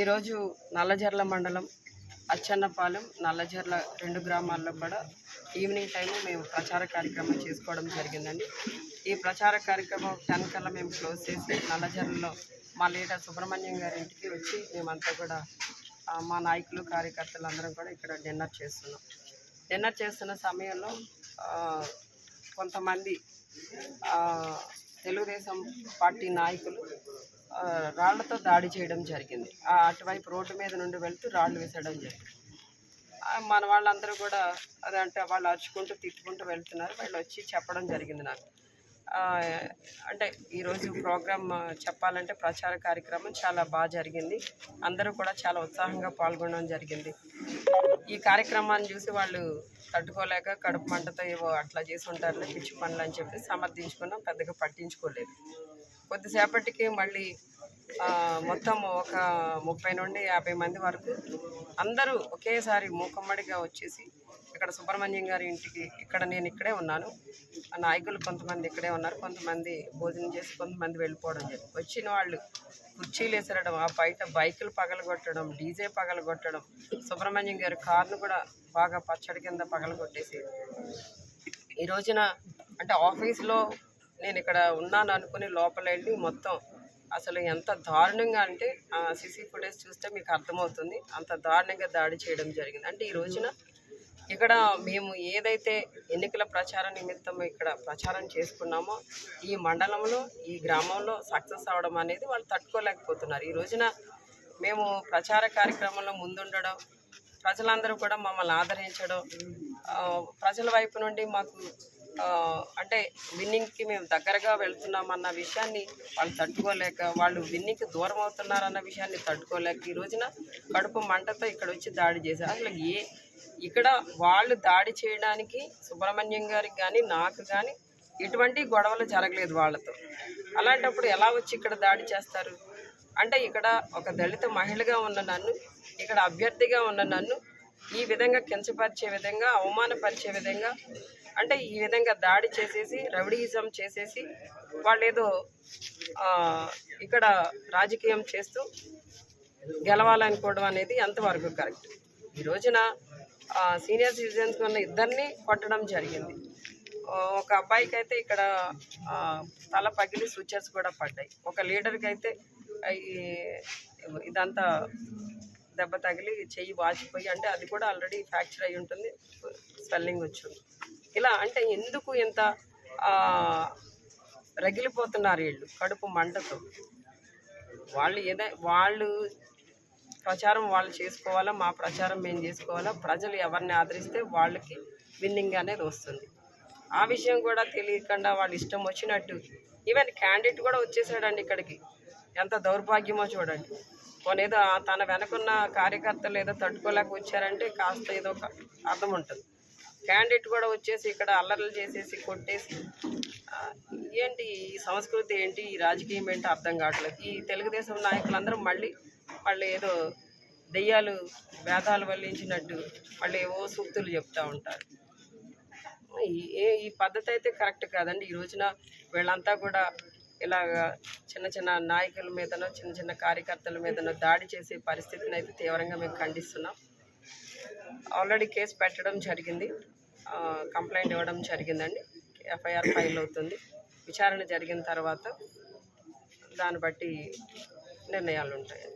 ఈరోజు నల్లజర్ల మండలం అచ్చన్నపాలెం నల్లజర్ల 2 గ్రామాల్లో కూడా ఈవినింగ్ టైం మేము ప్రచార కార్యక్రమం చేసుకోవడం జరిగిందండి. ఈ ప్రచార కార్యక్రమం 10 కల్లా మేము క్లోజ్ చేసి నల్లజర్లలో మా లీడర్ సుబ్రహ్మణ్యం గారి ఇంటికి వచ్చి మేమంతా కూడా మా నాయకులు కార్యకర్తలు అందరం కూడా ఇక్కడ డిన్నర్ చేస్తున్నాం. డిన్నర్ చేస్తున్న సమయంలో కొంతమంది తెలుగుదేశం పార్టీ నాయకులు రాళ్లతో దాడి చేయడం జరిగింది. అటువైపు రోడ్డు మీద నుండి వెళ్తూ రాళ్ళు వేసడం జరిగింది. మన వాళ్ళందరూ కూడా అదంటే వాళ్ళు అరుచుకుంటూ తిట్టుకుంటూ వెళ్తున్నారు. వాళ్ళు వచ్చి చెప్పడం జరిగింది నాకు. అంటే ఈరోజు ప్రోగ్రామ్ చెప్పాలంటే ప్రచార కార్యక్రమం చాలా బాగా జరిగింది. అందరూ కూడా చాలా ఉత్సాహంగా పాల్గొనడం జరిగింది. ఈ కార్యక్రమాన్ని చూసి వాళ్ళు తట్టుకోలేక కడుపు మంటతో ఏవో అట్లా చేసి ఉంటారులే పిచ్చి పనులు అని చెప్పి సమర్థించుకున్నాం, పెద్దగా పట్టించుకోలేదు. కొద్దిసేపటికి మళ్ళీ మొత్తం ఒక 30 నుండి 50 మంది వరకు అందరూ ఒకేసారి మూకమ్మడిగా వచ్చేసి ఇక్కడ సుబ్రహ్మణ్యం గారి ఇంటికి నేను ఇక్కడే ఉన్నాను, నాయకులు కొంతమంది ఇక్కడే ఉన్నారు, కొంతమంది భోజనం చేసి కొంతమంది వెళ్ళిపోవడం జరిగింది. వచ్చిన వాళ్ళు కుర్చీలు వేసరడం, ఆ బయట బైకులు పగలగొట్టడం, డీజే పగలగొట్టడం, సుబ్రహ్మణ్యం గారి కారును కూడా బాగా పచ్చడి కింద పగలగొట్టేసి ఈ రోజున అంటే ఆఫీస్లో నేను ఇక్కడ ఉన్నాను అనుకుని లోపల వెళ్ళి మొత్తం అసలు ఎంత దారుణంగా అంటే సీసీ ఫుటేజ్ చూస్తే మీకు అర్థమవుతుంది. అంత దారుణంగా దాడి చేయడం జరిగింది. అంటే ఈ రోజున ఇక్కడ మేము ఏదైతే ఎన్నికల ప్రచార నిమిత్తం ఇక్కడ ప్రచారం చేసుకున్నామో ఈ మండలంలో ఈ గ్రామంలో సక్సెస్ అవ్వడం అనేది వాళ్ళు తట్టుకోలేకపోతున్నారు. ఈ రోజున మేము ప్రచార కార్యక్రమంలో ముందుండడం, ప్రజలందరూ కూడా మమ్మల్ని ఆదరించడం, ప్రజల వైపు నుండి మాకు అంటే విన్నింగ్కి మేము దగ్గరగా వెళ్తున్నామన్న విషయాన్ని వాళ్ళు తట్టుకోలేక, వాళ్ళు విన్నింగ్కి దూరం అవుతున్నారన్న విషయాన్ని తట్టుకోలేక ఈ రోజున కడుపు మంటతో ఇక్కడ వచ్చి దాడి చేశారు. అసలు ఇక్కడ వాళ్ళు దాడి చేయడానికి సుబ్రహ్మణ్యం గారికి కానీ నాకు కానీ ఎటువంటి గొడవలు జరగలేదు వాళ్ళతో. అలాంటప్పుడు ఎలా వచ్చి ఇక్కడ దాడి చేస్తారు? అంటే ఇక్కడ ఒక దళిత మహిళగా ఉన్న నన్ను, ఇక్కడ అభ్యర్థిగా ఉన్న నన్ను ఈ విధంగా కించపరిచే విధంగా, అవమానపరిచే విధంగా, అంటే ఈ విధంగా దాడి చేసేసి రౌడీయిజం చేసేసి వాళ్ళు ఏదో ఇక్కడ రాజకీయం చేస్తూ గెలవాలనుకోవడం అనేది ఎంతవరకు కరెక్ట్? ఈ రోజున సీనియర్ సిటిజన్స్ ఉన్న ఇద్దరిని కొట్టడం జరిగింది. ఒక అబ్బాయికి అయితే ఇక్కడ తల పగిలి సూచర్స్ కూడా పడ్డాయి. ఒక లీడర్కి అయితే ఇదంతా దెబ్బ తగిలి చెయ్యి వాచిపోయి, అంటే అది కూడా ఆల్రెడీ ఫ్రాక్చర్ అయి ఉంటుంది, స్వెల్లింగ్ వచ్చింది. ఇలా అంటే ఎందుకు ఇంత రగిలిపోతున్నారు వీళ్ళు కడుపు మంటతో? వాళ్ళు ప్రచారం వాళ్ళు చేసుకోవాలా, మా ప్రచారం మేము చేసుకోవాలా, ప్రజలు ఎవరిని ఆదరిస్తే వాళ్ళకి విన్నింగ్ అనేది వస్తుంది. ఆ విషయం కూడా తెలియకుండా వాళ్ళు ఇష్టం వచ్చినట్టు ఈవెన్ క్యాండిడేట్ కూడా వచ్చేసాడండి ఇక్కడికి. ఎంత దౌర్భాగ్యమో చూడండి. పోనేదో తన వెనకున్న కార్యకర్తలు ఏదో తట్టుకోలేక వచ్చారంటే కాస్త ఏదో ఒక అర్థం ఉంటుంది. క్యాండిడేట్ కూడా వచ్చేసి ఇక్కడ అల్లర్లు చేసేసి కొట్టేసి ఏంటి ఈ సంస్కృతి ఏంటి, ఈ రాజకీయం ఏంటి అర్థం కావట్లేదు. ఈ తెలుగుదేశం నాయకులందరూ మళ్ళీ ఏదో దెయ్యాలు వేదాలు వల్లించినట్టు మళ్ళీ ఏవో సూక్తులు చెప్తూ ఉంటారు. ఈ పద్ధతి అయితే కరెక్ట్ కాదండి. ఈ రోజున వీళ్ళంతా కూడా ఇలాగా చిన్న చిన్న నాయకుల మీదనో చిన్న చిన్న కార్యకర్తల మీదనో దాడి చేసే పరిస్థితిని అయితే తీవ్రంగా మేము ఖండిస్తున్నాం. ఆల్రెడీ కేసు పెట్టడం జరిగింది, కంప్లైంట్ ఇవ్వడం జరిగిందండి. ఎఫ్ఐఆర్ ఫైల్ అవుతుంది. విచారణ జరిగిన తర్వాత దాన్ని బట్టి నిర్ణయాలు ఉంటాయి.